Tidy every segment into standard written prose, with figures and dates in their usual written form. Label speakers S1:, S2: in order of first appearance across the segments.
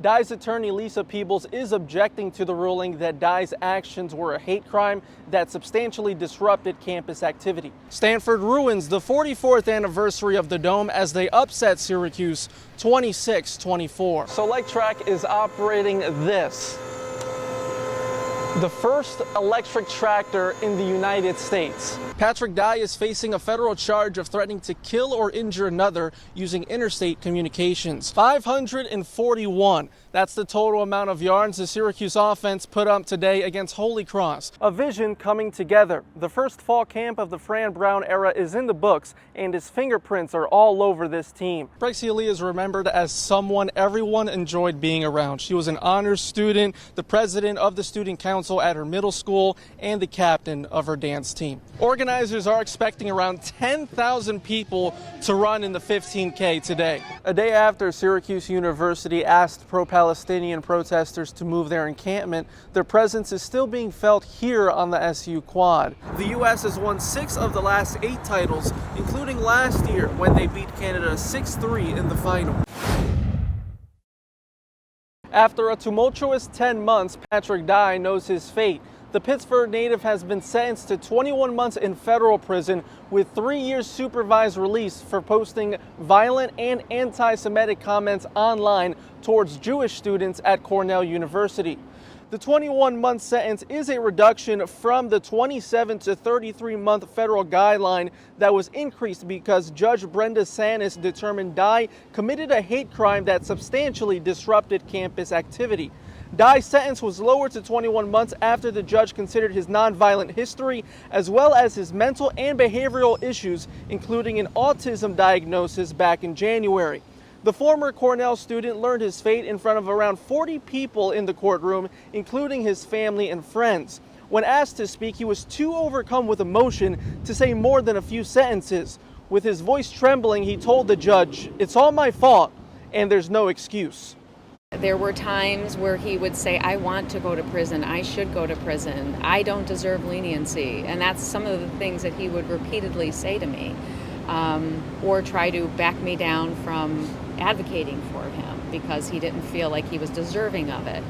S1: Dye's attorney Lisa Peebles is objecting to the ruling that Dye's actions were a hate crime that substantially disrupted campus activity. Stanford ruins the 44th anniversary of the Dome as they upset Syracuse 26-24. So Lake Track is operating this, the first electric tractor in the United States. Patrick Dye is facing a federal charge of threatening to kill or injure another using interstate communications. 541. That's the total amount of yards the Syracuse offense put up today against Holy Cross. A vision coming together. The first fall camp of the Fran Brown era is in the books, and his fingerprints are all over this team. Brexia Lee is remembered as someone everyone enjoyed being around. She was an honors student, the president of the student council at her middle school, and the captain of her dance team. Organizers are expecting around 10,000 people to run in the 15K today. A day after Syracuse University asked pro-Palestinian protesters to move their encampment, their presence is still being felt here on the SU Quad. The U.S. has won 6 of the last 8 titles, including last year when they beat Canada 6-3 in the final. After a tumultuous 10 months, Patrick Dye knows his fate. The Pittsburgh native has been sentenced to 21 months in federal prison with 3 years supervised release for posting violent and anti-Semitic comments online towards Jewish students at Cornell University. The 21-month sentence is a reduction from the 27 to 33-month federal guideline that was increased because Judge Brenda Sanis determined Dye committed a hate crime that substantially disrupted campus activity. Dye's sentence was lowered to 21 months after the judge considered his nonviolent history as well as his mental and behavioral issues, including an autism diagnosis back in January. The former Cornell student learned his fate in front of around 40 people in the courtroom, including his family and friends. When asked to speak, he was too overcome with emotion to say more than a few sentences. With his voice trembling, he told the judge, "It's all my fault, and there's no excuse."
S2: There were times where he would say, I want to go to prison, I should go to prison, I don't deserve leniency. And that's some of the things that he would repeatedly say to me, or try to back me down from advocating for him because he didn't feel like he was deserving of it.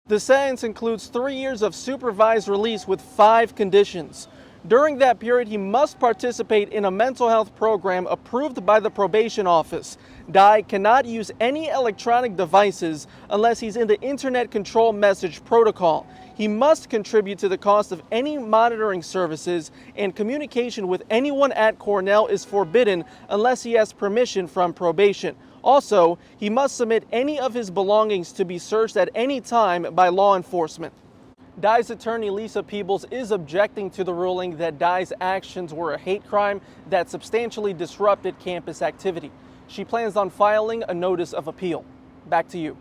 S1: The sentence includes 3 years of supervised release with 5 conditions. During that period, he must participate in a mental health program approved by the probation office. Dye cannot use any electronic devices unless he's in the Internet Control Message Protocol. He must contribute to the cost of any monitoring services, and communication with anyone at Cornell is forbidden unless he has permission from probation. Also, he must submit any of his belongings to be searched at any time by law enforcement. Dye's attorney Lisa Peebles is objecting to the ruling that Dye's actions were a hate crime that substantially disrupted campus activity. She plans on filing a notice of appeal. Back to you.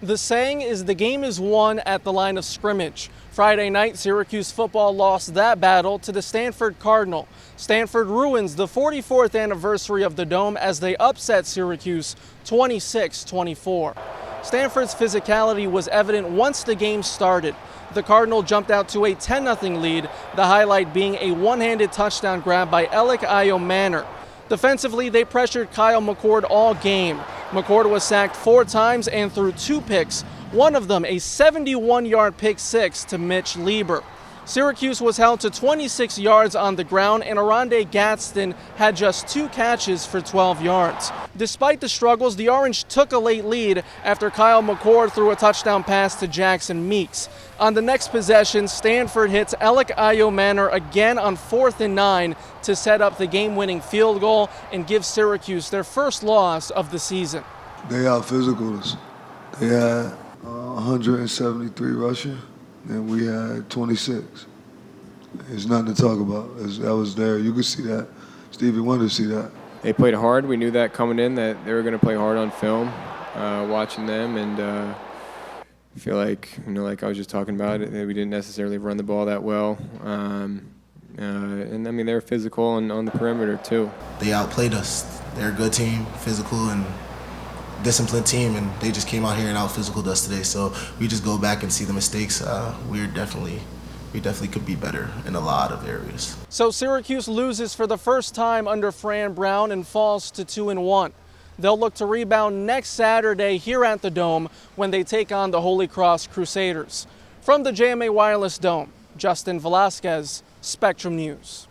S1: The saying is the game is won at the line of scrimmage. Friday night, Syracuse football lost that battle to the Stanford Cardinal. Stanford ruins the 44th anniversary of the Dome as they upset Syracuse 26-24. Stanford's physicality was evident once the game started. The Cardinal jumped out to a 10-0 lead, the highlight being a one-handed touchdown grab by Alec Manor. Defensively, they pressured Kyle McCord all game. McCord was sacked 4 times and threw 2 picks, one of them a 71-yard pick six to Mitch Lieber. Syracuse was held to 26 yards on the ground, and Aronde Gadsden had just 2 catches for 12 yards. Despite the struggles, the Orange took a late lead after Kyle McCord threw a touchdown pass to Jackson Meeks. On the next possession, Stanford hits Alec Manor again on 4th and 9 to set up the game-winning field goal and give Syracuse their first loss of the season.
S3: They out-physicaled us. They had 173 rushing, and we had 26. There's nothing to talk about. That was there. You could see that. Stevie wanted to see that.
S4: They played hard. We knew that coming in, that they were going to play hard on film, watching them, and I feel like, like I was just talking about it, we didn't necessarily run the ball that well. And I mean, they were physical on the perimeter too.
S5: They outplayed us. They're a good team, physical and disciplined team, and they just came out here and out-physicaled us today. So we just go back and see the mistakes. We definitely could be better in a lot of areas.
S1: So Syracuse loses for the first time under Fran Brown and falls to 2-1. They'll look to rebound next Saturday here at the Dome when they take on the Holy Cross Crusaders. From the JMA Wireless Dome, Justin Velazquez, Spectrum News.